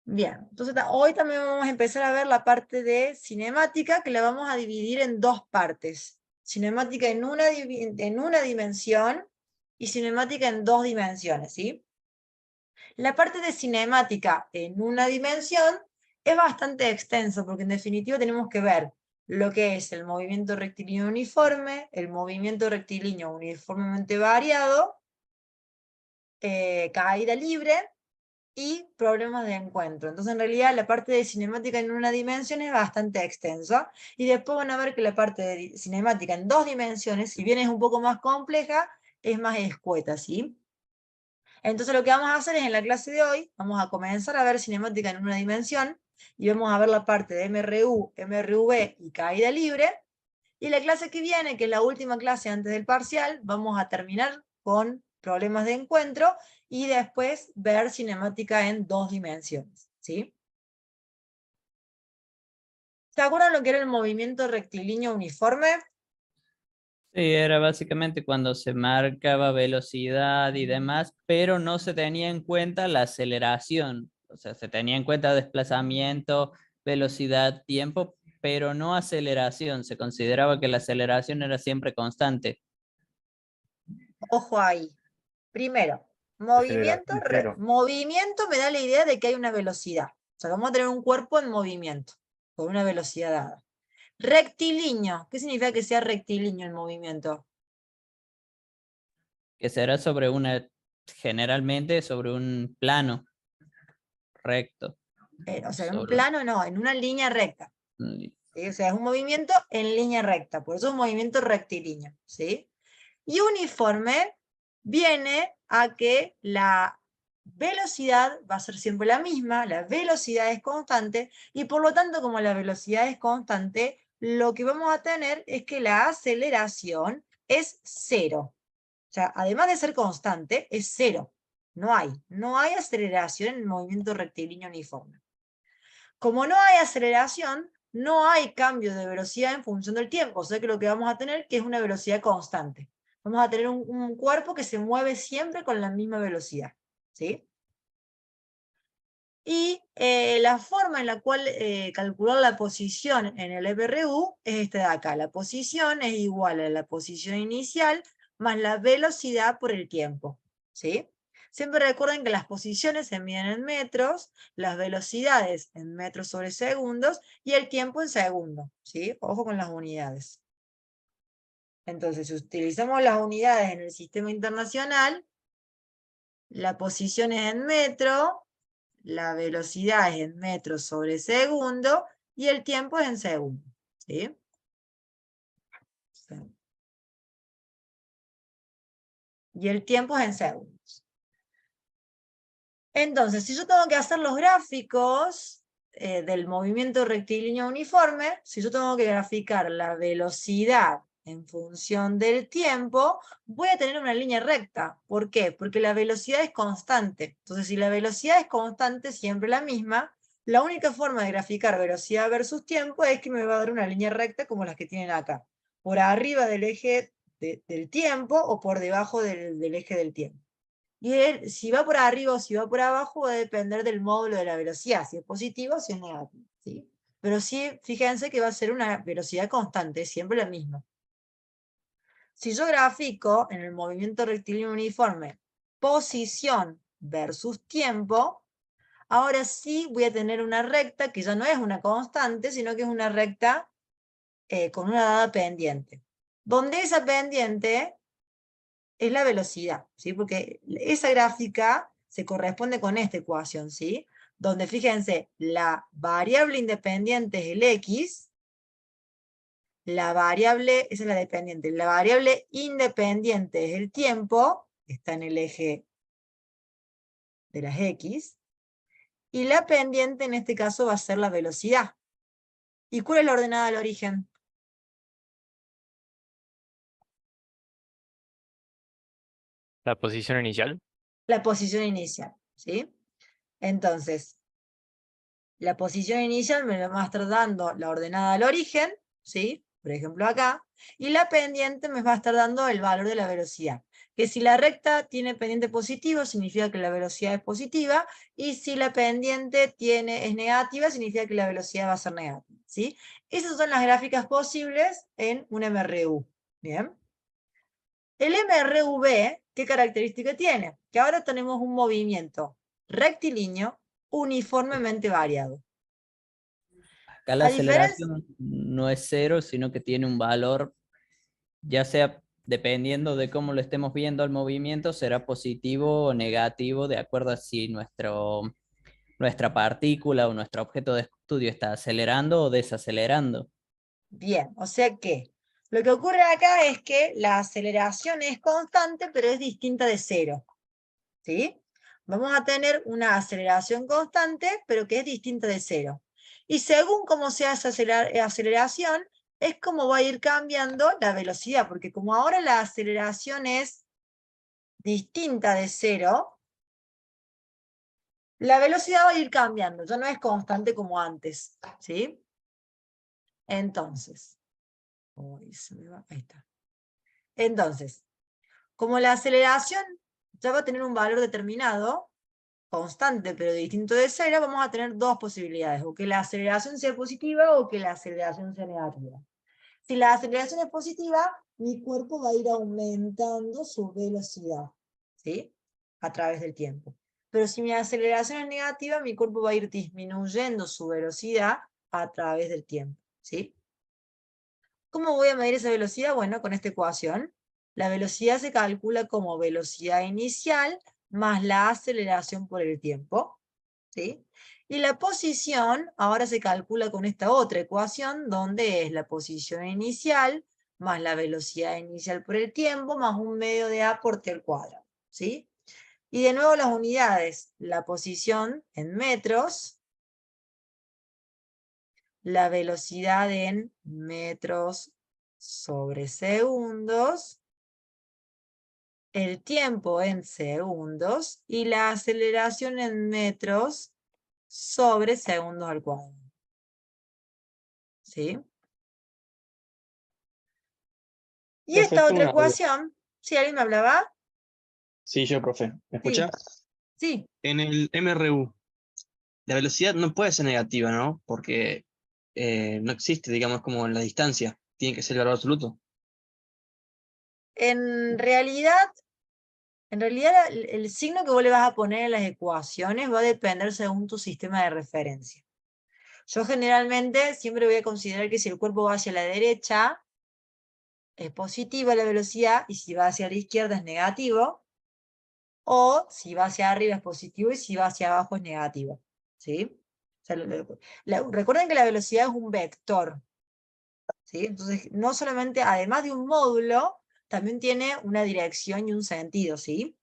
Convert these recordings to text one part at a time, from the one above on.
Bien, entonces hoy también vamos a empezar a ver la parte de cinemática, que la vamos a dividir en dos partes. Cinemática en una dimensión y cinemática en dos dimensiones, ¿sí? La parte de cinemática en una dimensión es bastante extenso, porque en definitiva tenemos que ver lo que es el movimiento rectilíneo uniforme, el movimiento rectilíneo uniformemente variado, caída libre, y problemas de encuentro. Entonces, en realidad, la parte de cinemática en una dimensión es bastante extensa. Y después van a ver que la parte de cinemática en dos dimensiones, si bien es un poco más compleja, es más escueta, ¿sí? Entonces, lo que vamos a hacer es en la clase de hoy, vamos a comenzar a ver cinemática en una dimensión y vamos a ver la parte de MRU, MRV y caída libre. Y la clase que viene, que es la última clase antes del parcial, vamos a terminar con problemas de encuentro y después ver cinemática en dos dimensiones, ¿sí? ¿Se acuerdan lo que era el movimiento rectilíneo uniforme? Sí, era básicamente cuando se marcaba velocidad y demás, pero no se tenía en cuenta la aceleración. O sea, se tenía en cuenta desplazamiento, velocidad, tiempo, pero no aceleración. Se consideraba que la aceleración era siempre constante. Ojo ahí. Primero, Aceleración cero. movimiento me da la idea de que hay una velocidad. O sea, vamos a tener un cuerpo en movimiento, con una velocidad dada. Rectilíneo, ¿qué significa que sea rectilíneo el movimiento? Que será sobre generalmente sobre un plano recto. O sea, en un Sobre plano no, en una línea recta. un- ¿Sí? O sea, es un movimiento en línea recta, por eso es un movimiento rectilíneo, ¿sí? Y uniforme viene a que la velocidad va a ser siempre la misma, la velocidad es constante, y por lo tanto, como la velocidad es constante, lo que vamos a tener es que la aceleración es cero. O sea, además de ser constante, es cero. No hay aceleración en el movimiento rectilíneo uniforme. Como no hay aceleración, no hay cambio de velocidad en función del tiempo, o sea que lo que vamos a tener que es una velocidad constante. Vamos a tener un cuerpo que se mueve siempre con la misma velocidad, ¿sí? Y la forma en la cual calcular la posición en el MRU es esta de acá. La posición es igual a la posición inicial más la velocidad por el tiempo, ¿sí? Siempre recuerden que las posiciones se miden en metros, las velocidades en metros sobre segundos y el tiempo en segundos, ¿sí? Ojo con las unidades. Entonces, si utilizamos las unidades en el sistema internacional, la posición es en metro, la velocidad es en metros sobre segundo y el tiempo es en segundo, ¿sí? Y el tiempo es en segundos. Entonces, si yo tengo que hacer los gráficos del movimiento rectilíneo uniforme, si yo tengo que graficar la velocidad en función del tiempo, voy a tener una línea recta. ¿Por qué? Porque la velocidad es constante. Entonces, si la velocidad es constante, siempre la misma, la única forma de graficar velocidad versus tiempo es que me va a dar una línea recta como las que tienen acá. Por arriba del eje del tiempo o por debajo del eje del tiempo. Y si va por arriba o si va por abajo va a depender del módulo de la velocidad, si es positivo o si es negativo, ¿sí? Pero sí, fíjense que va a ser una velocidad constante, siempre la misma. Si yo grafico en el movimiento rectilíneo uniforme posición versus tiempo, ahora sí voy a tener una recta que ya no es una constante, sino que es una recta con una dada pendiente. Donde esa pendiente es la velocidad, ¿sí? Porque esa gráfica se corresponde con esta ecuación, ¿sí? Donde fíjense, la variable independiente es el x, la variable, esa es la dependiente, la variable independiente es el tiempo, está en el eje de las x, y la pendiente en este caso va a ser la velocidad. ¿Y cuál es la ordenada del origen? La posición inicial. La posición inicial, ¿sí? Entonces, la posición inicial me la va a estar dando la ordenada del origen, ¿sí? por ejemplo acá, y la pendiente me va a estar dando el valor de la velocidad. Que si la recta tiene pendiente positivo, significa que la velocidad es positiva, y si la pendiente es negativa, significa que la velocidad va a ser negativa, ¿sí? Esas son las gráficas posibles en un MRU, ¿bien? El MRV, ¿qué característica tiene? Que ahora tenemos un movimiento rectilíneo uniformemente variado. Acá la A diferencia, aceleración no es cero, sino que tiene un valor, ya sea dependiendo de cómo lo estemos viendo al movimiento, será positivo o negativo, de acuerdo a si nuestra partícula o nuestro objeto de estudio está acelerando o desacelerando. bien, o sea que lo que ocurre acá es que la aceleración es constante, pero es distinta de cero, ¿sí? Vamos a tener una aceleración constante, pero que es distinta de cero. Y según cómo sea esa aceleración, es como va a ir cambiando la velocidad, porque como ahora la aceleración es distinta de cero, la velocidad va a ir cambiando, ya no es constante como antes, ¿sí? Entonces, ahí está. Entonces, como la aceleración ya va a tener un valor determinado, constante pero distinto de cero, vamos a tener dos posibilidades, o que la aceleración sea positiva o que la aceleración sea negativa. Si la aceleración es positiva, mi cuerpo va a ir aumentando su velocidad, ¿sí? A través del tiempo. Pero si mi aceleración es negativa, mi cuerpo va a ir disminuyendo su velocidad a través del tiempo, ¿sí? ¿Cómo voy a medir esa velocidad? Bueno, con esta ecuación. La velocidad se calcula como velocidad inicial más la aceleración por el tiempo, ¿sí? Y la posición ahora se calcula con esta otra ecuación, donde es la posición inicial más la velocidad inicial por el tiempo más un medio de a por t al cuadrado, ¿sí? Y de nuevo las unidades, la posición en metros, la velocidad en metros sobre segundos, el tiempo en segundos y la aceleración en metros sobre segundos al cuadrado. ¿Sí? Y esta Perfecto, otra una duda. ecuación, si alguien me hablaba, Sí, yo, profe. ¿Me sí, escucha? sí, En el MRU, la velocidad no puede ser negativa, ¿no? Porque no existe, digamos, como en la distancia. Tiene que ser el valor absoluto. en realidad el signo que vos le vas a poner en las ecuaciones va a depender según tu sistema de referencia. Yo generalmente siempre voy a considerar que si el cuerpo va hacia la derecha, es positiva la velocidad, y si va hacia la izquierda es negativo, o si va hacia arriba es positivo, y si va hacia abajo es negativo. ¿Sí? O sea, recuerden que la velocidad es un vector. ¿Sí? Entonces, no solamente, además de un módulo, también tiene una dirección y un sentido, ¿sí?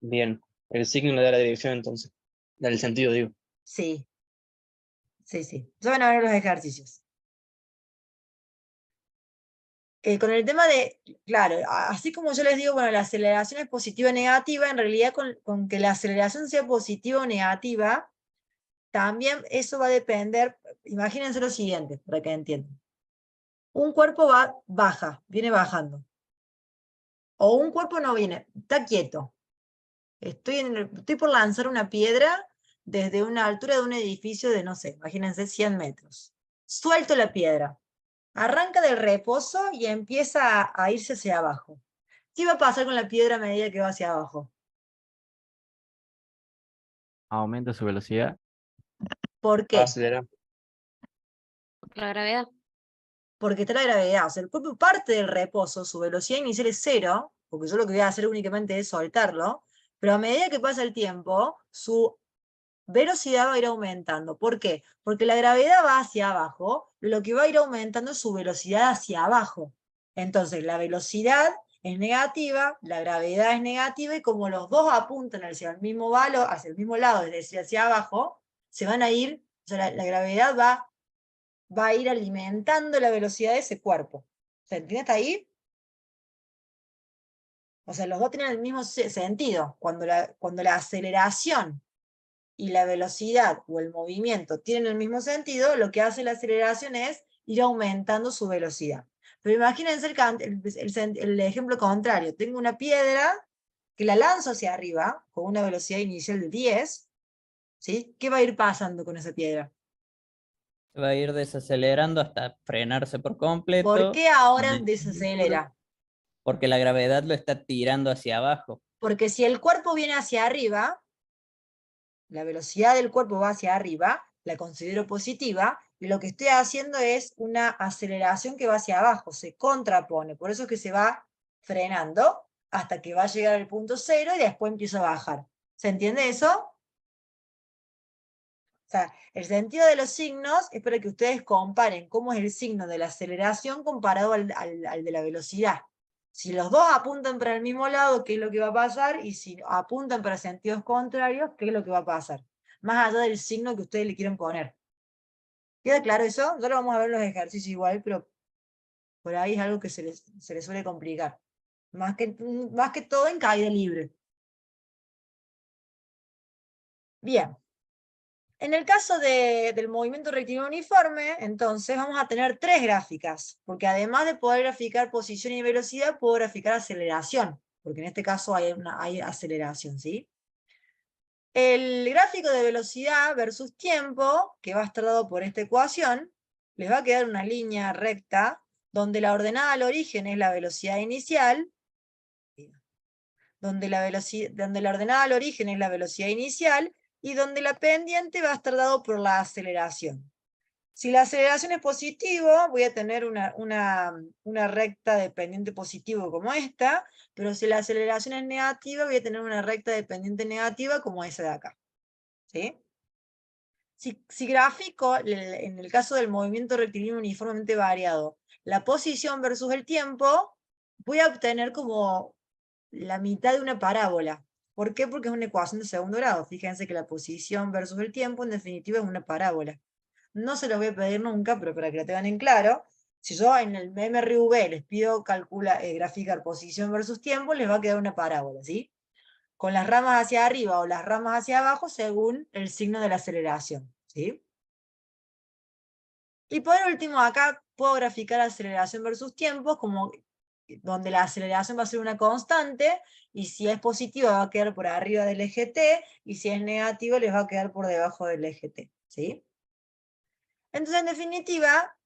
Bien. El signo le da la dirección, entonces. Da el sentido, digo. Sí, sí, sí. Ya van a ver los ejercicios. Con el tema de, claro, así como yo les digo, bueno, la aceleración es positiva o negativa, en realidad con que la aceleración sea positiva o negativa, también eso va a depender, imagínense lo siguiente, para que entiendan. Un cuerpo viene bajando. O un cuerpo no viene, está quieto. Estoy por lanzar una piedra desde una altura de un edificio de, no sé, imagínense 100 metros. Suelto la piedra. Arranca del reposo y empieza a irse hacia abajo. ¿Qué va a pasar con la piedra a medida que va hacia abajo? Aumenta su velocidad. ¿Por Va a qué? acelerar. La gravedad. Porque está la gravedad. O sea, el cuerpo parte del reposo, su velocidad inicial es cero, porque yo lo que voy a hacer únicamente es soltarlo, pero a medida que pasa el tiempo, su velocidad va a ir aumentando. ¿Por qué? Porque la gravedad va hacia abajo, lo que va a ir aumentando es su velocidad hacia abajo. Entonces, la velocidad es negativa, la gravedad es negativa, y como los dos apuntan hacia el mismo valor, hacia el mismo lado, es decir, hacia abajo, se van a ir, o sea, la gravedad va a ir alimentando la velocidad de ese cuerpo. ¿Se entiende hasta ahí? O sea, los dos tienen el mismo sentido. Cuando la aceleración y la velocidad o el movimiento tienen el mismo sentido, lo que hace la aceleración es ir aumentando su velocidad. Pero imagínense el ejemplo contrario. Tengo una piedra que la lanzo hacia arriba con una velocidad inicial de 10, ¿sí? ¿Qué va a ir pasando con esa piedra? Se va a ir desacelerando hasta frenarse por completo. ¿Por qué ahora de- desacelera? Porque la gravedad lo está tirando hacia abajo. Porque si el cuerpo viene hacia arriba, la velocidad del cuerpo va hacia arriba, la considero positiva, y lo que estoy haciendo es una aceleración que va hacia abajo, se contrapone, por eso es que se va frenando hasta que va a llegar al punto cero y después empieza a bajar. ¿Se entiende eso? O sea, el sentido de los signos es para que ustedes comparen cómo es el signo de la aceleración comparado al de la velocidad. Si los dos apuntan para el mismo lado, ¿qué es lo que va a pasar? Y si apuntan para sentidos contrarios, ¿qué es lo que va a pasar? Más allá del signo que ustedes le quieren poner. ¿Queda claro eso? Ya lo vamos a ver en los ejercicios igual, pero por ahí es algo que se les suele complicar. Más que todo en caída libre. Bien. En el caso del movimiento rectilíneo uniforme, entonces vamos a tener tres gráficas, porque además de poder graficar posición y velocidad, puedo graficar aceleración, porque en este caso hay aceleración, ¿sí? El gráfico de velocidad versus tiempo, que va a estar dado por esta ecuación, les va a quedar una línea recta, donde la ordenada al origen es la velocidad inicial, donde la ordenada al origen es la velocidad inicial, y donde la pendiente va a estar dado por la aceleración. Si la aceleración es positivo, voy a tener una recta de pendiente positivo como esta, pero si la aceleración es negativa, voy a tener una recta de pendiente negativa como esa de acá. ¿Sí? Si grafico, en el caso del movimiento rectilíneo uniformemente variado, la posición versus el tiempo, voy a obtener como la mitad de una parábola. ¿Por qué? Porque es una ecuación de segundo grado. Fíjense que la posición versus el tiempo, en definitiva, es una parábola. No se los voy a pedir nunca, pero para que lo tengan en claro, si yo en el MRV les pido graficar posición versus tiempo, les va a quedar una parábola, ¿sí? Con las ramas hacia arriba o las ramas hacia abajo según el signo de la aceleración, ¿sí? Y por último, acá puedo graficar aceleración versus tiempo, como donde la aceleración va a ser una constante, y si es positiva va a quedar por arriba del eje T, y si es negativo les va a quedar por debajo del eje T, ¿sí? Entonces, en definitiva,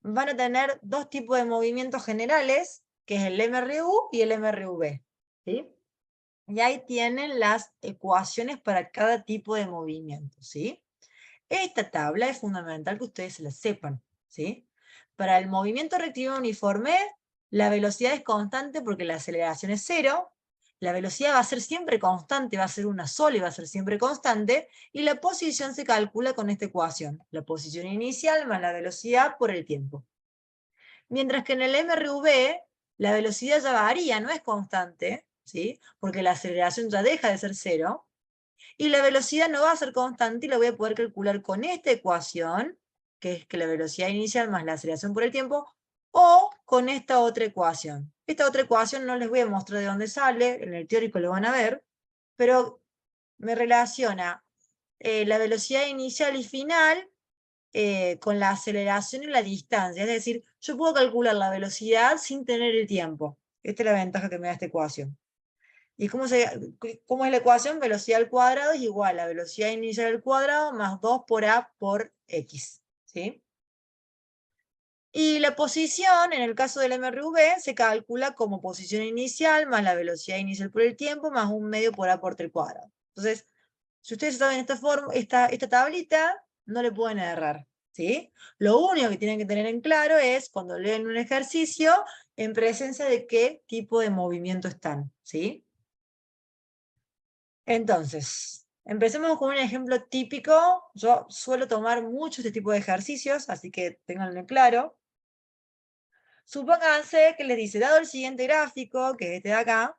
van a tener dos tipos de movimientos generales, que es el MRU y el MRV, ¿sí? Y ahí tienen las ecuaciones para cada tipo de movimiento, ¿sí? Esta tabla es fundamental que ustedes se la sepan, ¿sí? Para el movimiento rectilíneo uniforme, la velocidad es constante porque la aceleración es cero, la velocidad va a ser siempre constante, va a ser una sola y va a ser siempre constante, y la posición se calcula con esta ecuación, la posición inicial más la velocidad por el tiempo. Mientras que en el MRV, la velocidad ya varía, no es constante, ¿sí? Porque la aceleración ya deja de ser cero, y la velocidad no va a ser constante y la voy a poder calcular con esta ecuación, que es que la velocidad inicial más la aceleración por el tiempo, o con esta otra ecuación. Esta otra ecuación no les voy a mostrar de dónde sale, en el teórico lo van a ver, pero me relaciona la velocidad inicial y final con la aceleración y la distancia. Es decir, yo puedo calcular la velocidad sin tener el tiempo. Esta es la ventaja que me da esta ecuación. ¿Y cómo es la ecuación? Velocidad al cuadrado es igual a velocidad inicial al cuadrado más 2 por a por x. ¿Sí? Y la posición, en el caso del MRV, se calcula como posición inicial más la velocidad inicial por el tiempo más 1/2 por a por t al cuadrado. Entonces, si ustedes saben esta tablita, no le pueden errar. ¿Sí? Lo único que tienen que tener en claro es, cuando leen un ejercicio, en presencia de qué tipo de movimiento están. ¿Sí? Entonces, empecemos con un ejemplo típico. Yo suelo tomar mucho este tipo de ejercicios, así que ténganlo claro. Supónganse que les dice, dado el siguiente gráfico, que es este de acá,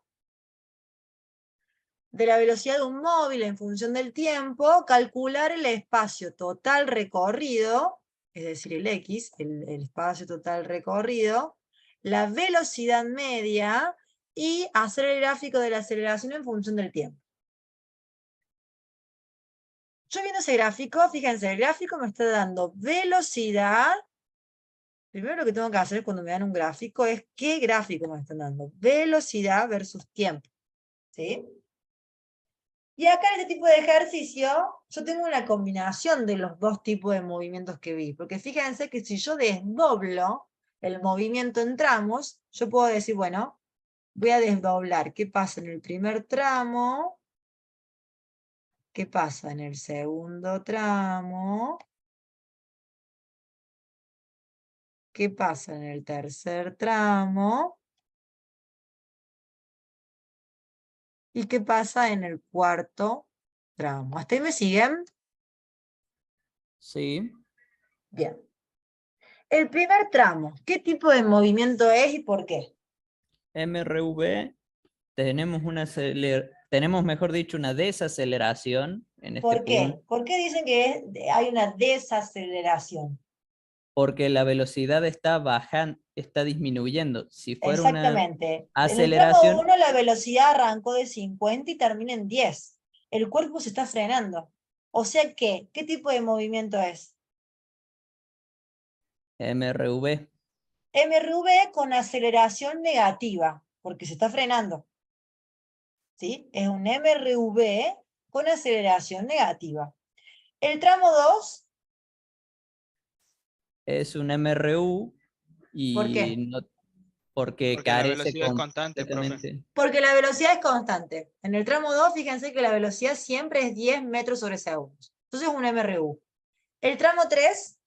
de la velocidad de un móvil en función del tiempo, calcular el espacio total recorrido, es decir, el X, el espacio total recorrido, la velocidad media y hacer el gráfico de la aceleración en función del tiempo. Yo viendo ese gráfico, fíjense, el gráfico me está dando velocidad Primero lo que tengo que hacer cuando me dan un gráfico es qué gráfico me están dando. Velocidad versus tiempo. ¿Sí? Y acá en este tipo de ejercicio, yo tengo una combinación de los dos tipos de movimientos que vi. Porque fíjense que si yo desdoblo el movimiento en tramos, yo puedo decir, bueno, voy a desdoblar qué pasa en el primer tramo, qué pasa en el segundo tramo, qué pasa en el tercer tramo, y qué pasa en el cuarto tramo. ¿Hasta ahí me siguen? Sí. Bien. El primer tramo, ¿qué tipo de movimiento es y por qué? MRV, tenemos, mejor dicho, una desaceleración en este ¿Por qué? punto, ¿Por qué dicen que hay una desaceleración? porque la velocidad está bajando, está disminuyendo. Si fuera una Exactamente. En el tramo aceleración, 1 la velocidad arrancó de 50 y termina en 10. El cuerpo se está frenando. O sea que, ¿qué tipo de movimiento es? MRV, MRV con aceleración negativa, porque se está frenando. ¿Sí? Es un MRV con aceleración negativa. El tramo 2, es un MRU ¿por qué? y no, porque Porque la carece velocidad es constante, profe. completamente. Porque la velocidad es constante. En el tramo 2, fíjense que la velocidad siempre es 10 metros sobre segundo. Entonces es un MRU. El tramo 3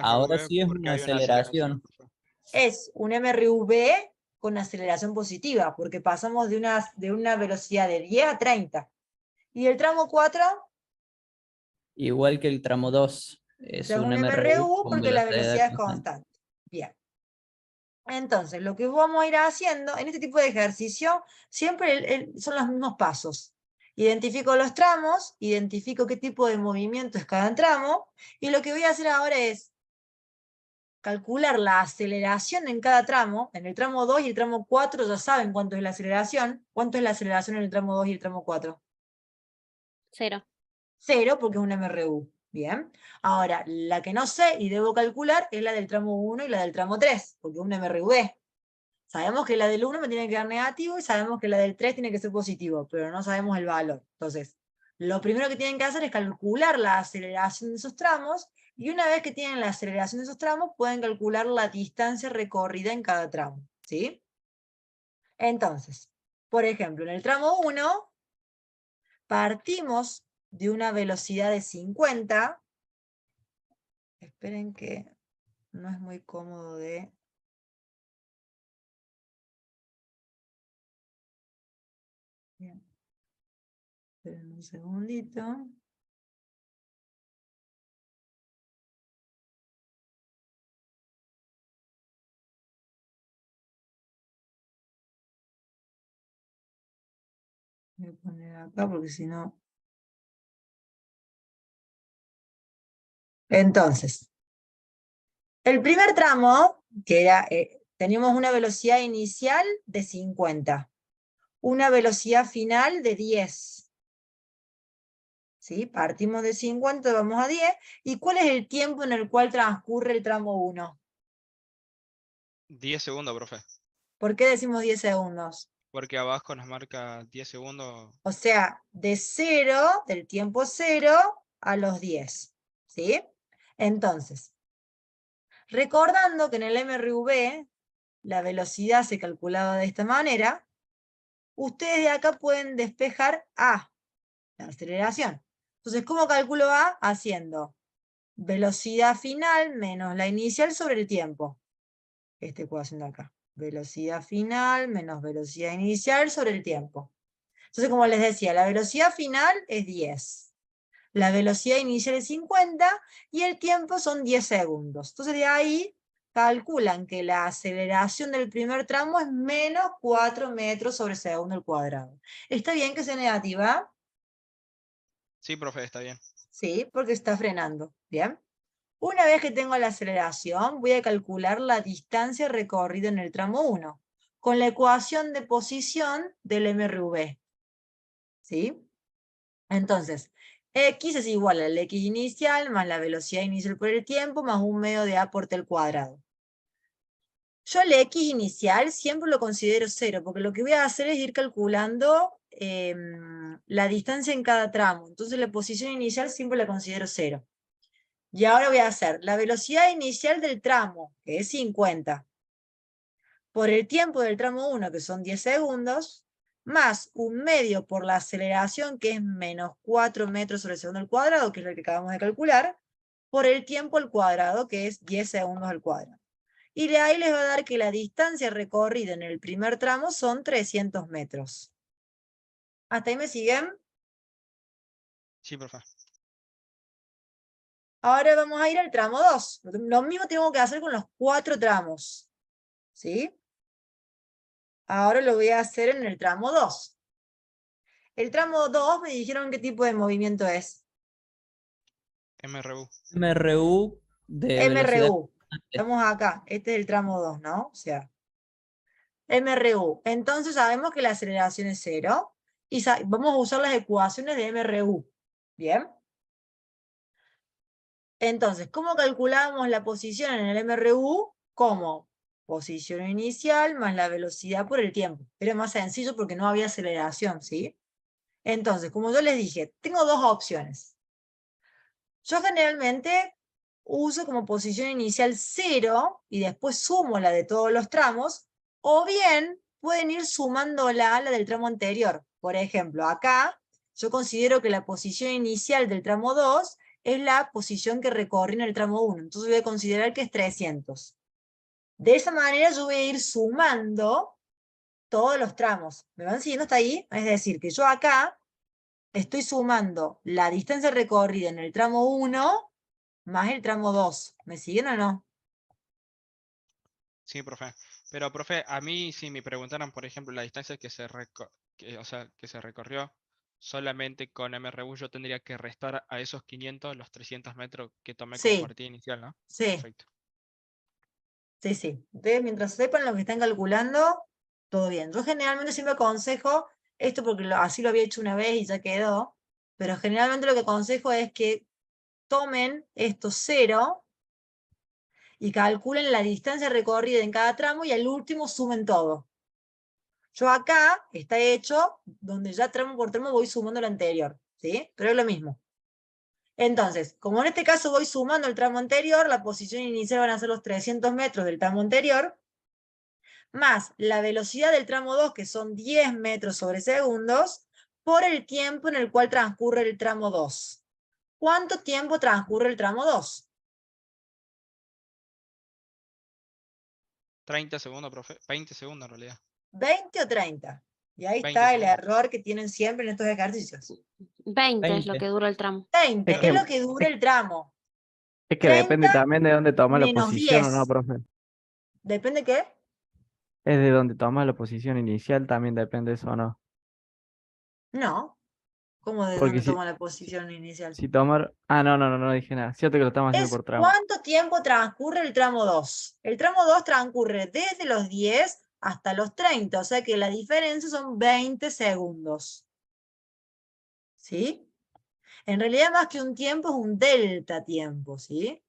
Ahora MRV sí es porque una hay una aceleración, aceleración. profe. es un MRV con aceleración positiva, porque pasamos de una velocidad de 10 a 30. Y el tramo 4 Igual que el tramo 2, es es un un MRU MRU con porque la velocidad velocidad es constante. constante. Bien. Entonces, lo que vamos a ir haciendo en este tipo de ejercicio, siempre son los mismos pasos. Identifico los tramos, identifico qué tipo de movimiento es cada tramo, y lo que voy a hacer ahora es calcular la aceleración en cada tramo. En el tramo 2 y el tramo 4 ya saben cuánto es la aceleración. ¿Cuánto es la aceleración en el tramo 2 y el tramo 4? 0. 0, porque es un MRU. Bien. Ahora, la que no sé y debo calcular es la del tramo 1 y la del tramo 3, porque es un MRV. Sabemos que la del 1 me tiene que dar negativo y sabemos que la del 3 tiene que ser positivo, pero no sabemos el valor. Entonces, lo primero que tienen que hacer es calcular la aceleración de esos tramos, y una vez que tienen la aceleración de esos tramos, pueden calcular la distancia recorrida en cada tramo. ¿Sí? Entonces, por ejemplo, en el tramo 1, partimos de una velocidad de 50. Esperen que no es muy cómodo de... Bien. Esperen un segundito. Voy a poner acá porque si no... Entonces, el primer tramo, que era, teníamos una velocidad inicial de 50, una velocidad final de 10. ¿Sí? Partimos de 50, vamos a 10. ¿Y cuál es el tiempo en el cual transcurre el tramo 1? 10 segundos, profe. ¿Por qué decimos 10 segundos? Porque abajo nos marca 10 segundos. O sea, de 0, del tiempo 0 a los 10. ¿Sí? Entonces, recordando que en el MRV la velocidad se calculaba de esta manera, ustedes de acá pueden despejar A, la aceleración. Entonces, ¿cómo calculo A? Haciendo velocidad final menos la inicial sobre el tiempo. Este ecuación de acá. Velocidad final menos velocidad inicial sobre el tiempo. Entonces, como les decía, la velocidad final es 10. La velocidad inicial es 50 y el tiempo son 10 segundos. Entonces, de ahí calculan que la aceleración del primer tramo es menos 4 metros sobre segundo al cuadrado. ¿Está bien que sea negativa? Sí, profe, está bien. Sí, porque está frenando. Bien. Una vez que tengo la aceleración, voy a calcular la distancia recorrida en el tramo 1, con la ecuación de posición del MRV. ¿Sí? Entonces, X es igual al X inicial más la velocidad inicial por el tiempo más un medio de A por T al cuadrado. Yo el X inicial siempre lo considero 0, porque lo que voy a hacer es ir calculando la distancia en cada tramo. Entonces la posición inicial siempre la considero 0. Y ahora voy a hacer la velocidad inicial del tramo, que es 50, por el tiempo del tramo 1, que son 10 segundos, más un medio por la aceleración, que es menos 4 metros sobre segundo al cuadrado, que es lo que acabamos de calcular, por el tiempo al cuadrado, que es 10 segundos al cuadrado. Y de ahí les va a dar que la distancia recorrida en el primer tramo son 300 metros. ¿Hasta ahí me siguen? Sí, profe. Ahora vamos a ir al tramo 2. Lo mismo tengo que hacer con los 4 tramos. ¿Sí? Ahora lo voy a hacer en el tramo 2. El tramo 2 me dijeron qué tipo de movimiento es. MRU. MRU de velocidad MRU. constante. Estamos acá. Este es el tramo 2, ¿no? O sea, MRU. Entonces sabemos que la aceleración es 0. Y vamos a usar las ecuaciones de MRU. ¿Bien? Entonces, ¿cómo calculamos la posición en el MRU? Como posición inicial más la velocidad por el tiempo. Era más sencillo porque no había aceleración, ¿sí? Entonces, como yo les dije, tengo dos opciones. Yo generalmente uso como posición inicial 0 y después sumo la de todos los tramos, o bien pueden ir sumándola a la del tramo anterior. Por ejemplo, acá yo considero que la posición inicial del tramo 2 es la posición que recorrí en el tramo 1, entonces voy a considerar que es 300. De esa manera yo voy a ir sumando todos los tramos. ¿Me van siguiendo hasta ahí? Es decir, que yo acá estoy sumando la distancia recorrida en el tramo 1 más el tramo 2. ¿Me siguen o no? Sí, profe. Pero, profe, a mí si me preguntaran, por ejemplo, la distancia que que se recorrió solamente con MRU, yo tendría que restar a esos 500 los 300 metros que tomé como Sí, partida inicial, ¿no? sí, Perfecto. sí. Entonces, mientras sepan lo que están calculando, todo bien. Yo generalmente siempre aconsejo, esto porque así lo había hecho una vez y ya quedó, pero generalmente lo que aconsejo es que tomen esto 0 y calculen la distancia recorrida en cada tramo y al último sumen todo. Yo acá está hecho donde ya tramo por tramo voy sumando lo anterior, ¿sí? Pero es lo mismo. Entonces, como en este caso voy sumando el tramo anterior, la posición inicial van a ser los 300 metros del tramo anterior, más la velocidad del tramo 2, que son 10 metros sobre segundos, por el tiempo en el cual transcurre el tramo 2. ¿Cuánto tiempo transcurre el tramo 2? 30 segundos, profe. 20 segundos en realidad. 20 o 30. Y ahí 20 está el segundos. error que tienen siempre en estos ejercicios. 20 es lo 20. que dura el tramo. 20 Es es que, lo que dura el tramo. es que depende 30 también de dónde toma la menos posición o no, 10. profe. ¿Depende qué? Es de dónde toma la posición inicial, también depende eso o no. No. ¿Cómo de Porque dónde si, toma la si, posición inicial? si tomar... Ah, no dije nada. Cierto que lo estamos haciendo Es por tramo. cuánto tiempo transcurre el tramo 2. El tramo 2 transcurre desde los 10 hasta los 30, o sea que la diferencia son 20 segundos. ¿Sí? En realidad más que un tiempo es un delta tiempo, ¿sí?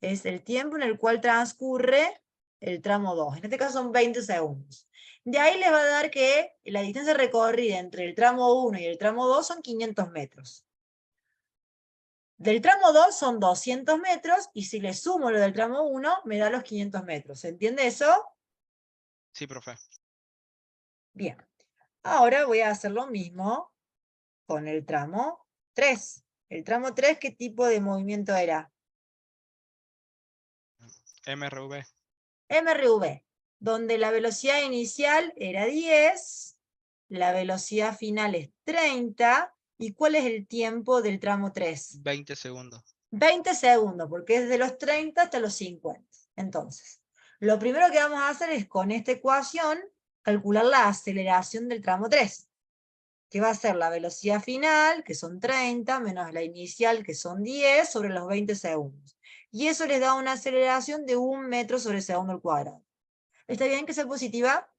Es el tiempo en el cual transcurre el tramo 2. En este caso son 20 segundos. De ahí les va a dar que la distancia recorrida entre el tramo 1 y el tramo 2 son 500 metros. Del tramo 2 son 200 metros, y si le sumo lo del tramo 1, me da los 500 metros. ¿Se entiende eso? Sí, profe. Bien. Ahora voy a hacer lo mismo con el tramo 3. El tramo 3, ¿qué tipo de movimiento era? MRV. MRV, donde la velocidad inicial era 10, la velocidad final es 30, ¿y cuál es el tiempo del tramo 3? 20 segundos. 20 segundos, porque es de los 30 hasta los 50. Entonces, lo primero que vamos a hacer es con esta ecuación calcular la aceleración del tramo 3, que va a ser la velocidad final, que son 30, menos la inicial, que son 10, sobre los 20 segundos. Y eso les da una aceleración de 1 metro sobre segundo al cuadrado. ¿Está bien que sea positiva?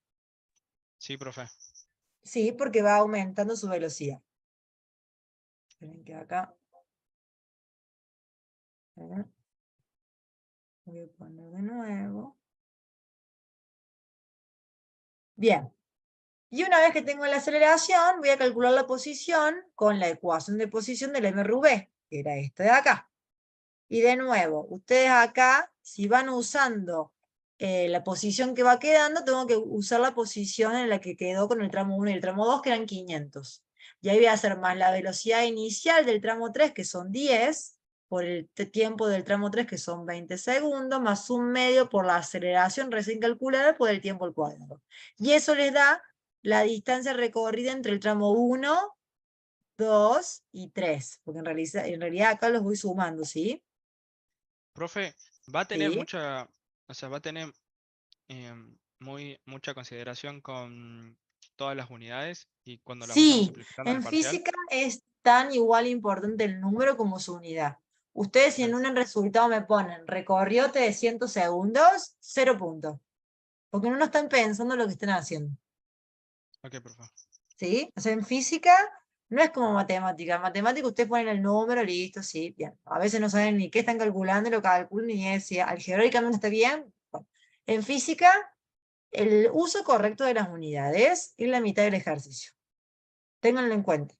Sí, profe. Sí, porque va aumentando su velocidad. Esperen que acá. Voy a poner de nuevo. Bien. Y una vez que tengo la aceleración, voy a calcular la posición con la ecuación de posición del MRV, que era esta de acá. Y de nuevo, ustedes acá, si van usando la posición que va quedando, tengo que usar la posición en la que quedó con el tramo 1 y el tramo 2, que eran 500. Y ahí voy a hacer más la velocidad inicial del tramo 3, que son 10, por el tiempo del tramo 3, que son 20 segundos, más un medio por la aceleración recién calculada por el tiempo al cuadrado. Y eso les da la distancia recorrida entre el tramo 1, 2 y 3, porque en realidad acá los voy sumando, ¿sí? Profe, va a tener Sí. mucha, o sea, va a tener mucha consideración con todas las unidades y cuando la vayamos Sí, simplificando en el en parcial. física es tan igual importante el número como su unidad. Ustedes si en Ok, un resultado me ponen recorrió 300 segundos, 0 puntos. Porque no están pensando lo que están haciendo. ok, profe. ¿Sí? O sea, en física no es como matemática. En matemática ustedes ponen el número, listo, sí, bien. A veces no saben ni qué están calculando, lo calculan ni es si algebraicamente está bien. Bueno, en física, el uso correcto de las unidades es la mitad del ejercicio. Ténganlo en cuenta.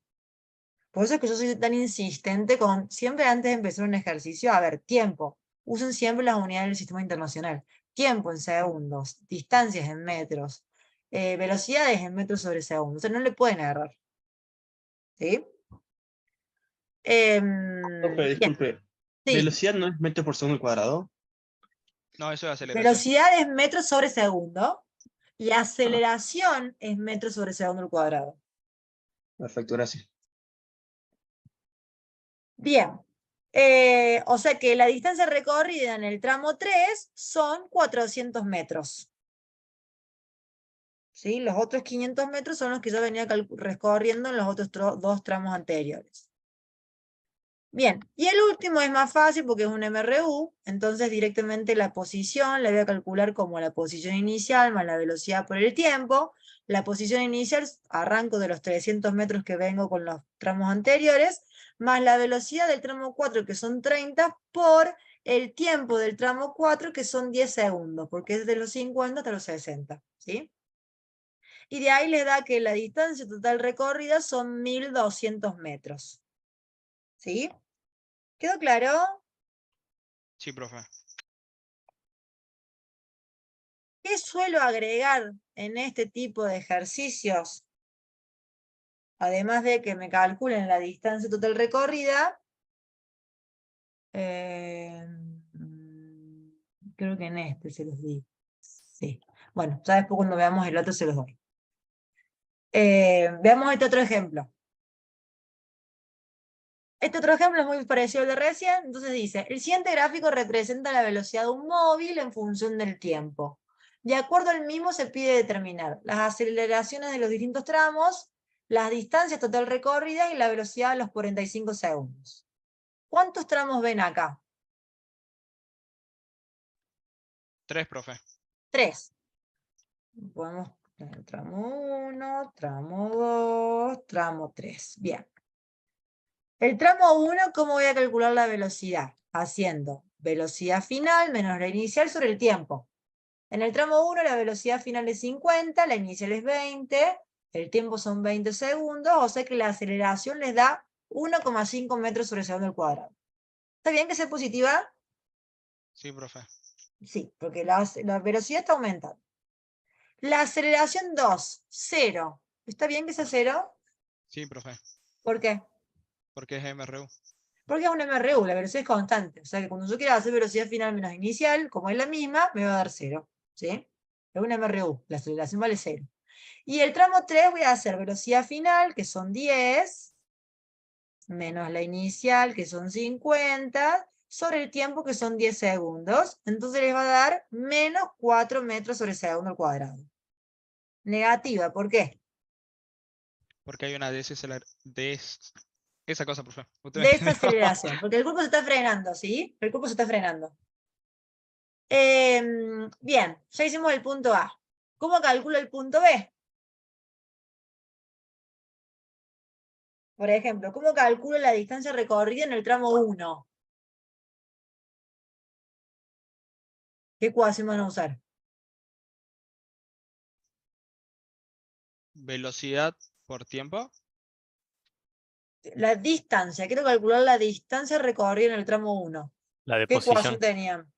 Por eso es que yo soy tan insistente con, siempre antes de empezar un ejercicio, a ver, tiempo. Usen siempre las unidades del sistema internacional. Tiempo en segundos, distancias en metros, velocidades en metros sobre segundo. O sea, no le pueden agarrar. ¿Sí? Profe, Bien, disculpe, sí. ¿velocidad no es metros por segundo al cuadrado? No, eso es aceleración. Velocidad es metros sobre segundo y Ah, aceleración es metros sobre segundo al cuadrado. perfecto, gracias. Bien. O sea que la distancia recorrida en el tramo 3 son 400 metros. ¿Sí? Los otros 500 metros son los que yo venía recorriendo en los otros dos tramos anteriores. Bien, y el último es más fácil porque es un MRU, entonces directamente la posición la voy a calcular como la posición inicial más la velocidad por el tiempo. La posición inicial arranco de los 300 metros que vengo con los tramos anteriores, más la velocidad del tramo 4 que son 30 por el tiempo del tramo 4 que son 10 segundos, porque es de los 50 hasta los 60, ¿sí? Y de ahí les da que la distancia total recorrida son 1200 metros. ¿Sí? ¿Quedó claro? Sí, profe. ¿Qué suelo agregar en este tipo de ejercicios? Además de que me calculen la distancia total recorrida, creo que en este se los di. Sí. Bueno, ya después cuando veamos el otro se los doy. Veamos este otro ejemplo. Este otro ejemplo es muy parecido al de recién. Entonces dice, el siguiente gráfico representa la velocidad de un móvil en función del tiempo. De acuerdo al mismo se pide determinar las aceleraciones de los distintos tramos, las distancias total recorridas y la velocidad a los 45 segundos. ¿Cuántos tramos ven acá? 3, profe. 3. Podemos tener tramo 1, tramo 2, tramo 3. Bien. El tramo 1, ¿cómo voy a calcular la velocidad? Haciendo velocidad final menos la inicial sobre el tiempo. En el tramo 1 la velocidad final es 50, la inicial es 20, el tiempo son 20 segundos, o sea que la aceleración les da 1,5 metros sobre segundo al cuadrado. ¿Está bien que sea positiva? Sí, profe. Sí, porque la velocidad está aumentando. La aceleración 2, 0. ¿Está bien que sea 0? Sí, profe. ¿Por qué? Porque es MRU. Porque es un MRU, la velocidad es constante. O sea que cuando yo quiera hacer velocidad final menos inicial, como es la misma, me va a dar 0. ¿Sí? Es un MRU, la aceleración vale 0. Y el tramo 3 voy a hacer velocidad final, que son 10, menos la inicial, que son 50, sobre el tiempo, que son 10 segundos. Entonces les va a dar menos 4 metros sobre segundo al cuadrado. Negativa, ¿por qué? Porque hay una esa cosa, profe. Usted me entendió. Desaceleración, porque el cuerpo se está frenando, ¿sí? El cuerpo se está frenando. Bien, ya hicimos el punto A. ¿Cómo calculo el punto B? Por ejemplo, ¿cómo calculo la distancia recorrida en el tramo 1? ¿Qué ecuación van a usar? Velocidad por tiempo. La distancia, quiero calcular la distancia recorrida en el tramo 1. La de ¿Qué ecuación posición. tenían?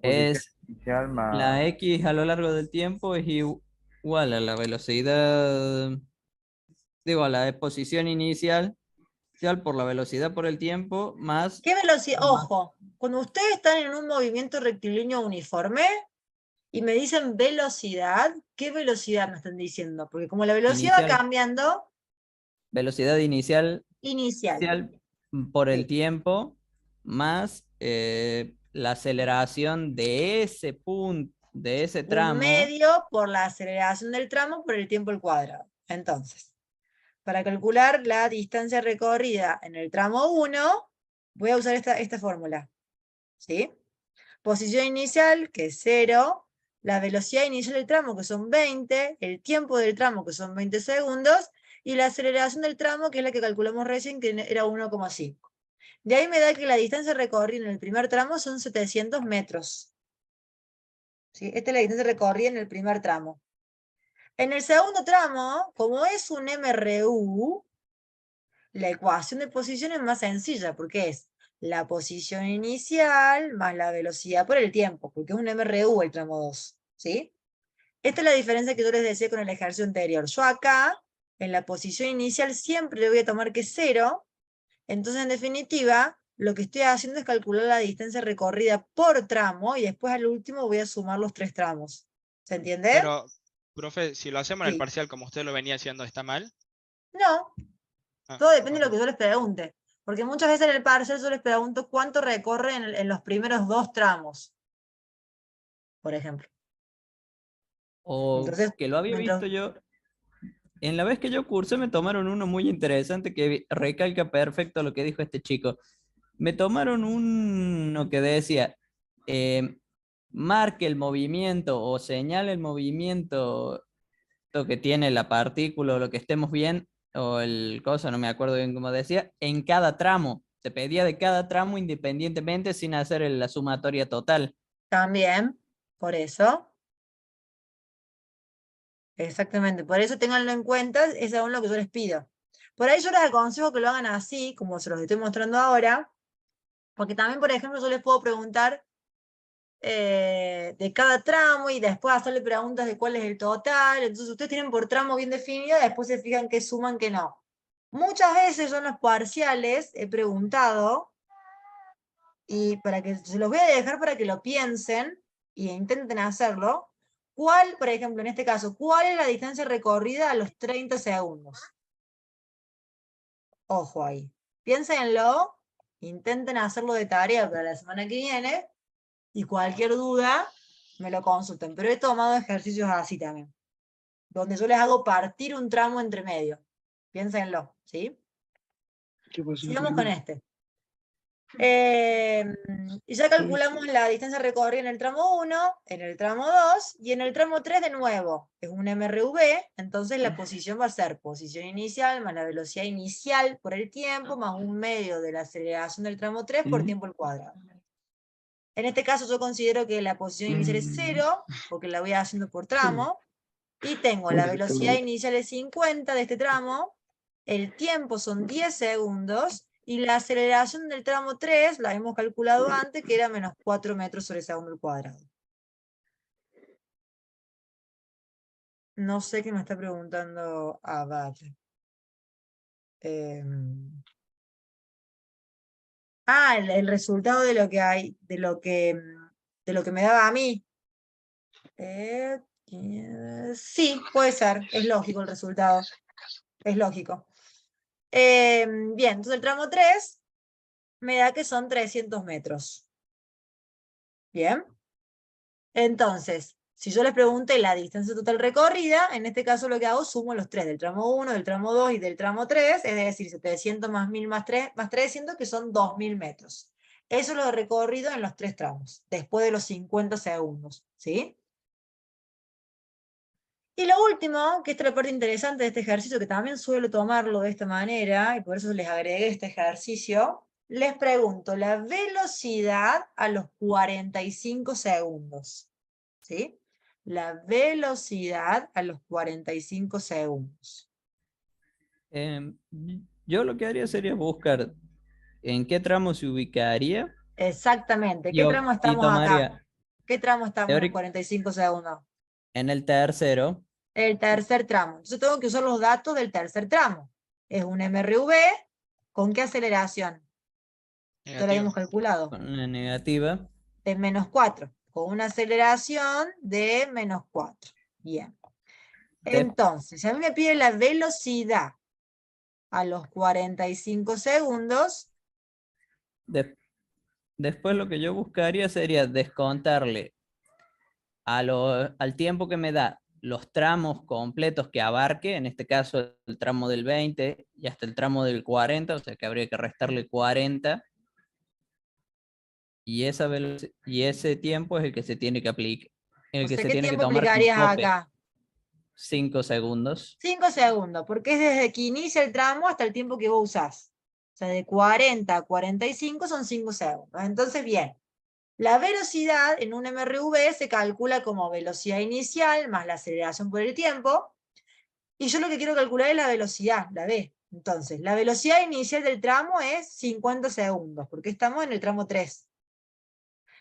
Es Inicial más... la X a lo largo del tiempo es igual a la velocidad, digo, a la posición inicial por la velocidad por el tiempo más... ¿Qué velocidad? Ojo, cuando ustedes están en un movimiento rectilíneo uniforme y me dicen velocidad, ¿qué velocidad me están diciendo? Porque como la velocidad va Inicial. cambiando, Velocidad inicial inicial. por el Sí. tiempo más la aceleración de ese punto, de ese Un tramo. medio por la aceleración del tramo por el tiempo al cuadrado. Entonces, para calcular la distancia recorrida en el tramo 1, voy a usar esta fórmula. ¿Sí? Posición inicial, que es 0, la velocidad inicial del tramo, que son 20, el tiempo del tramo, que son 20 segundos, y la aceleración del tramo, que es la que calculamos recién, que era 1,5. De ahí me da que la distancia recorrida en el primer tramo son 700 metros. ¿Sí? Esta es la distancia recorrida en el primer tramo. En el segundo tramo, como es un MRU, la ecuación de posición es más sencilla, porque es la posición inicial más la velocidad por el tiempo, porque es un MRU el tramo 2, ¿sí? Esta es la diferencia que yo les decía con el ejercicio anterior. Yo acá, en la posición inicial, siempre le voy a tomar que es 0, entonces en definitiva, lo que estoy haciendo es calcular la distancia recorrida por tramo, y después al último voy a sumar los 3 tramos. ¿Se entiende? Pero, profe, si lo hacemos en el Sí. parcial como usted lo venía haciendo, ¿está mal? No, Ah, todo depende de ok. lo que yo les pregunte. Porque muchas veces en el parcial yo les pregunto cuánto recorre en los primeros 2 tramos, por ejemplo. O Entonces, que lo había mientras... visto yo. En la vez que yo cursé me tomaron uno muy interesante que recalca perfecto lo que dijo este chico. Me tomaron uno que decía, marque el movimiento o señale el movimiento que tiene la partícula o lo que estemos bien, o el cosa, no me acuerdo bien cómo decía, en cada tramo. Se pedía de cada tramo independientemente sin hacer la sumatoria total. También, por eso. Exactamente, por eso ténganlo en cuenta, es aún lo que yo les pido. Por ahí yo les aconsejo que lo hagan así, como se los estoy mostrando ahora, porque también, por ejemplo, yo les puedo preguntar de cada tramo y después hacerle preguntas de cuál es el total. Entonces ustedes tienen por tramo bien definido, después se fijan qué suman, qué no. Muchas veces yo en los parciales he preguntado, y para que se los voy a dejar para que lo piensen e intenten hacerlo, ¿cuál, por ejemplo, en este caso, cuál es la distancia recorrida a los 30 segundos? Ojo ahí. Piénsenlo, intenten hacerlo de tarea para la semana que viene, y cualquier duda me lo consulten. Pero he tomado ejercicios así también, donde yo les hago partir un tramo entre medio. Piénsenlo, ¿sí? Sigamos con este. Y ya calculamos la distancia recorrida en el tramo 1, en el tramo 2 y en el tramo 3 de nuevo. Es un MRV, entonces la posición va a ser posición inicial más la velocidad inicial por el tiempo más un medio de la aceleración del tramo 3 por tiempo al cuadrado. En este caso yo considero que la posición inicial es 0, porque la voy haciendo por tramo, y tengo la velocidad inicial es 50 de este tramo, el tiempo son 10 segundos, y la aceleración del tramo 3, la hemos calculado antes, que era menos 4 metros sobre segundo al cuadrado. No sé qué me está preguntando Abad. El resultado de lo que hay, de lo que me daba a mí. Sí, puede ser, es lógico el resultado. Es lógico. Bien, entonces el tramo 3 me da que son 300 metros. Bien. Entonces, si yo les pregunté la distancia total recorrida, en este caso lo que hago, sumo los 3, del tramo 1, del tramo 2 y del tramo 3, es decir, 700 más 1000 más 3, más 300, que son 2000 metros. Eso es lo recorrido en los 3 tramos, después de los 50 segundos, ¿sí? Y lo último, que esta es la parte interesante de este ejercicio, que también suelo tomarlo de esta manera, y por eso les agregué este ejercicio, les pregunto la velocidad a los 45 segundos. ¿Sí? La velocidad a los 45 segundos. Yo lo que haría sería buscar en qué tramo se ubicaría Exactamente. y, ¿Qué tramo y estamos acá? tomaría ¿Qué tramo estamos en teóric- 45 segundos? en el tercero. El tercer tramo. Entonces tengo que usar los datos del tercer tramo. Es un MRV, ¿con qué aceleración? Ya lo Negativo. habíamos calculado. Con una negativa. De -4. Con una aceleración de -4. Bien. De- Entonces, si a mí me pide la velocidad a los 45 segundos, de- Después lo que yo buscaría sería descontarle al tiempo que me da los tramos completos que abarque, en este caso el tramo del 20 y hasta el tramo del 40, o sea que habría que restarle 40, y y ese tiempo es el que se tiene que aplicar, el o que sea, se ¿qué tiene que tiempo tomar como aplicarías tope, acá? 5 segundos. 5 segundos, porque es desde que inicia el tramo hasta el tiempo que vos usás. O sea, de 40 a 45 son 5 segundos. Entonces, bien, la velocidad en un MRV se calcula como velocidad inicial más la aceleración por el tiempo, y yo lo que quiero calcular es la velocidad, la V. Entonces, la velocidad inicial del tramo es 50 segundos, porque estamos en el tramo 3.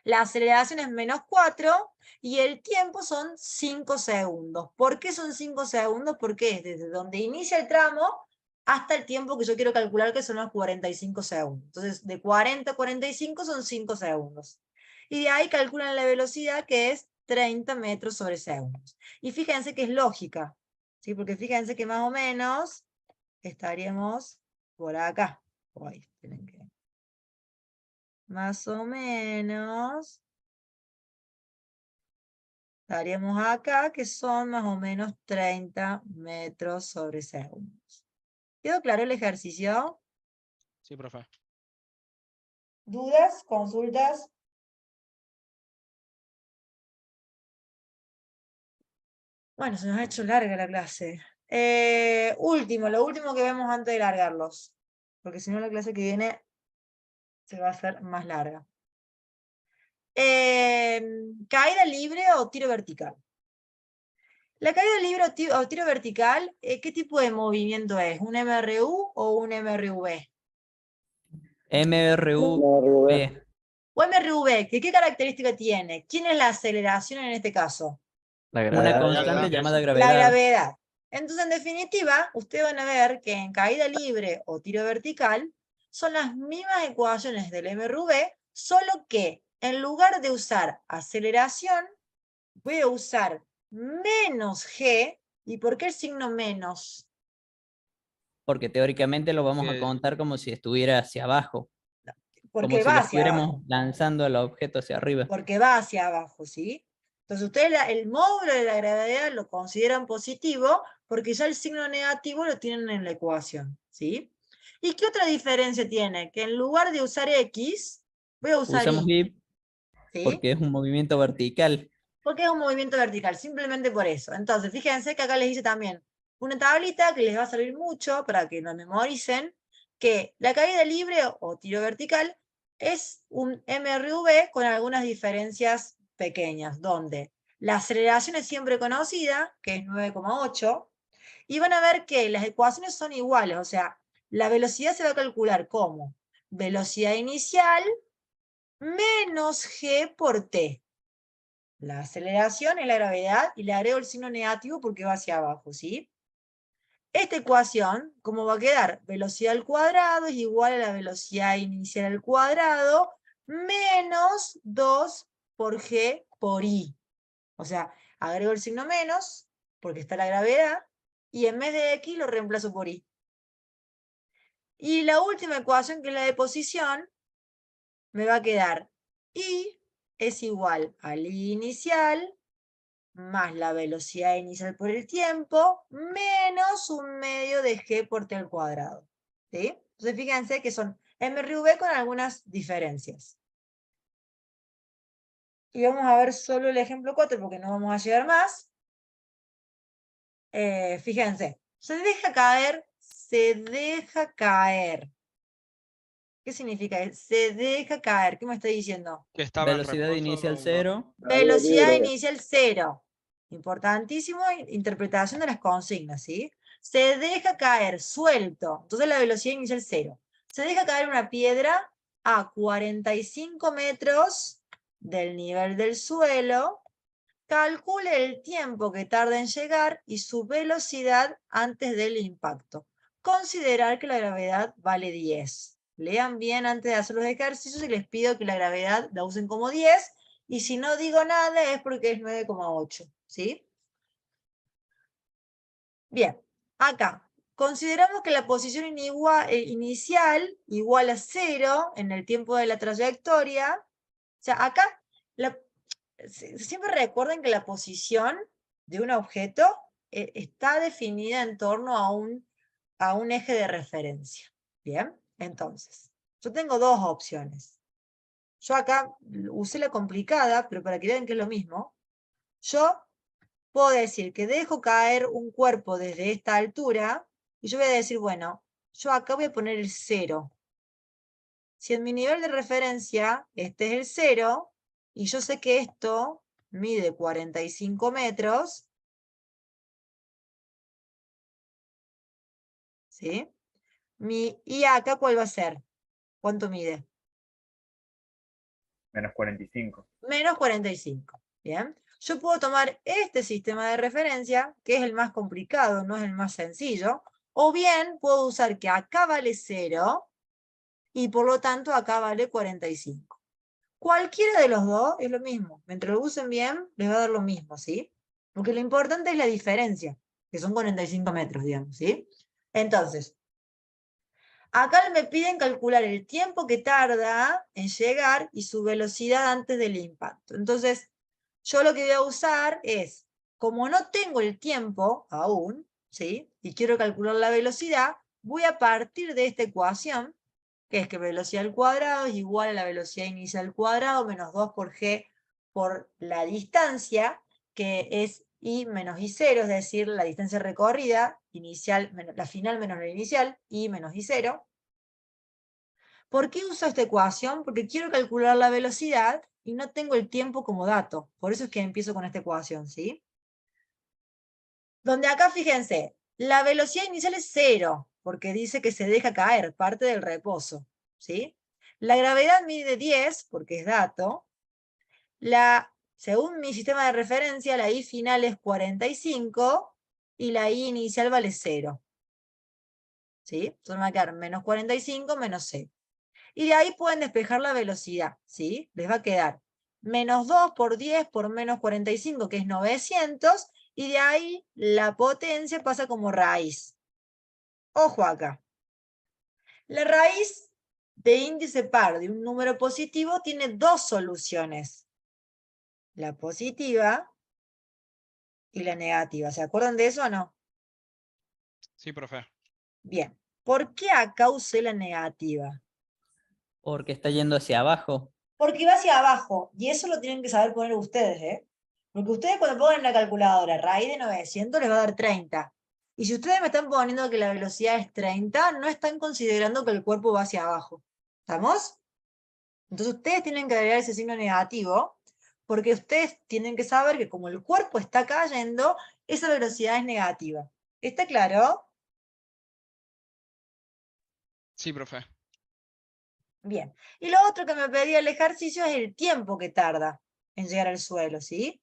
La aceleración es -4 y el tiempo son 5 segundos. ¿Por qué son 5 segundos? Porque es desde donde inicia el tramo hasta el tiempo que yo quiero calcular, que son los 45 segundos. Entonces, de 40 a 45 son 5 segundos. Y de ahí calculan la velocidad, que es 30 metros sobre segundos. Y fíjense que es lógica, ¿sí? Porque fíjense que más o menos estaríamos por acá. Uy, tienen que... Más o menos estaríamos acá, que son más o menos 30 metros sobre segundos. ¿Quedó claro el ejercicio? Sí, profe. ¿Dudas? ¿Consultas? Bueno, se nos ha hecho larga la clase. Lo último que vemos antes de largarlos, porque si no la clase que viene se va a hacer más larga. ¿Caída libre o tiro vertical? La caída libre o tiro vertical, ¿qué tipo de movimiento es? ¿Un MRU o un MRV? MRV, O MRV, ¿qué característica tiene? ¿Quién es la aceleración en este caso? La una gravedad. constante llamada La gravedad. gravedad. Entonces, en definitiva, ustedes van a ver que en caída libre o tiro vertical son las mismas ecuaciones del MRV, solo que en lugar de usar aceleración, voy a usar menos G. ¿Y por qué el signo menos? Porque teóricamente lo vamos a Que- contar como si estuviera hacia abajo, como Porque si va lo hacia abajo. estuviéramos lanzando el objeto hacia arriba. Porque va hacia abajo, ¿sí? Entonces ustedes el módulo de la gravedad lo consideran positivo porque ya el signo negativo lo tienen en la ecuación, ¿sí? ¿Y qué otra diferencia tiene? Que en lugar de usar X, voy a usar Usamos Y, GIF ¿sí? porque es un movimiento vertical. Porque es un movimiento vertical, simplemente por eso. Entonces, fíjense que acá les hice también una tablita que les va a servir mucho para que lo memoricen, que la caída libre o tiro vertical es un MRV con algunas diferencias pequeñas, donde la aceleración es siempre conocida, que es 9,8, y van a ver que las ecuaciones son iguales, o sea, la velocidad se va a calcular como velocidad inicial menos G por T. La aceleración es la gravedad y le agrego el signo negativo porque va hacia abajo, ¿sí? Esta ecuación, ¿cómo va a quedar? Velocidad al cuadrado es igual a la velocidad inicial al cuadrado menos 2 por G por I. O sea, agrego el signo menos porque está la gravedad y en vez de X lo reemplazo por I. Y la última ecuación, que es la de posición, me va a quedar I es igual al I inicial más la velocidad inicial por el tiempo, menos un medio de G por T al cuadrado. ¿Sí? Entonces fíjense que son MRV con algunas diferencias. Y vamos a ver solo el ejemplo 4 porque no vamos a llegar más. fíjense, se deja caer, se deja caer. ¿Qué significa? Se deja caer. ¿Qué me está diciendo? Que estaba en Velocidad reposo inicial un rato. 0. Velocidad inicial 0. Importantísimo, interpretación de las consignas, ¿sí? Se deja caer, suelto. Entonces la velocidad inicial 0. Se deja caer una piedra a 45 metros del nivel del suelo. Calcule el tiempo que tarda en llegar y su velocidad antes del impacto. Considerar que la gravedad vale 10. Lean bien antes de hacer los ejercicios y les pido que la gravedad la usen como 10. Y si no digo nada es porque es 9,8. ¿Sí? Bien, acá. Consideramos que la posición inicial igual a 0 en el tiempo de la trayectoria. O sea, acá siempre recuerden que la posición de un objeto está definida en torno a un eje de referencia. Bien, entonces, yo tengo dos opciones. Yo acá usé la complicada, pero para que vean que es lo mismo, yo puedo decir que dejo caer un cuerpo desde esta altura, y yo voy a decir, bueno, yo acá voy a poner el 0. Si en mi nivel de referencia este es el 0, y yo sé que esto mide 45 metros, ¿sí? ¿Y acá cuál va a ser? ¿Cuánto mide? Menos 45. Menos 45, ¿bien? Yo puedo tomar este sistema de referencia, que es el más complicado, no es el más sencillo, o bien puedo usar que acá vale 0, y por lo tanto acá vale 45. Cualquiera de los dos es lo mismo. Mientras lo usen bien, les va a dar lo mismo, ¿sí? Porque lo importante es la diferencia, que son 45 metros, digamos, ¿sí? Entonces, acá me piden calcular el tiempo que tarda en llegar y su velocidad antes del impacto. Entonces, yo lo que voy a usar es, como no tengo el tiempo aún, ¿sí? Y quiero calcular la velocidad, voy a partir de esta ecuación, que es que velocidad al cuadrado es igual a la velocidad inicial al cuadrado menos 2 por g por la distancia, que es i menos i0, es decir, la distancia recorrida, inicial, la final menos la inicial, i menos i0. ¿Por qué uso esta ecuación? Porque quiero calcular la velocidad y no tengo el tiempo como dato. Por eso es que empiezo con esta ecuación, ¿sí? Donde acá, fíjense, la velocidad inicial es 0, porque dice que se deja caer, parte del reposo, ¿sí? La gravedad mide 10, porque es dato. Según mi sistema de referencia, la I final es 45 y la I inicial vale 0. ¿Sí? Entonces me va a quedar menos 45 menos 0. Y de ahí pueden despejar la velocidad, ¿sí? Les va a quedar menos 2 por 10 por menos 45, que es 900, y de ahí la potencia pasa como raíz. Ojo acá. La raíz de índice par de un número positivo tiene dos soluciones. La positiva y la negativa. ¿Se acuerdan de eso o no? Sí, profe. Bien. ¿Por qué acá usé la negativa? Porque está yendo hacia abajo. Porque va hacia abajo, y eso lo tienen que saber poner ustedes, ¿eh? Porque ustedes cuando pongan en la calculadora raíz de 900 les va a dar 30. Y si ustedes me están poniendo que la velocidad es 30, no están considerando que el cuerpo va hacia abajo. ¿Estamos? Entonces ustedes tienen que agregar ese signo negativo, porque ustedes tienen que saber que como el cuerpo está cayendo, esa velocidad es negativa. ¿Está claro? Sí, profe. Bien. Y lo otro que me pedía el ejercicio es el tiempo que tarda en llegar al suelo, ¿sí?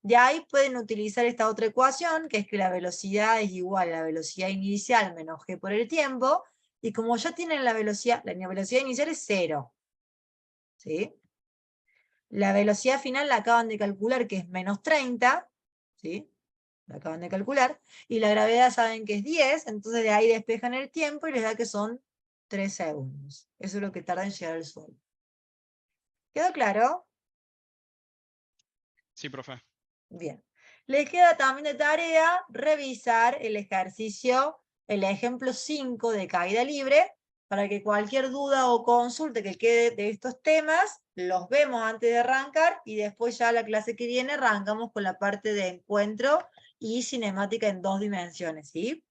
De ahí pueden utilizar esta otra ecuación, que es que la velocidad es igual a la velocidad inicial menos g por el tiempo, y como ya tienen la velocidad inicial es 0. ¿Sí? La velocidad final la acaban de calcular, que es menos 30, ¿sí? La acaban de calcular, y la gravedad saben que es 10, entonces de ahí despejan el tiempo y les da que son 3 segundos. Eso es lo que tarda en llegar al suelo. ¿Quedó claro? Sí, profe. Bien. Les queda también de tarea revisar el ejercicio, el ejemplo 5 de caída libre, para que cualquier duda o consulta que quede de estos temas, los vemos antes de arrancar y después ya la clase que viene arrancamos con la parte de encuentro y cinemática en 2 dimensiones, ¿sí?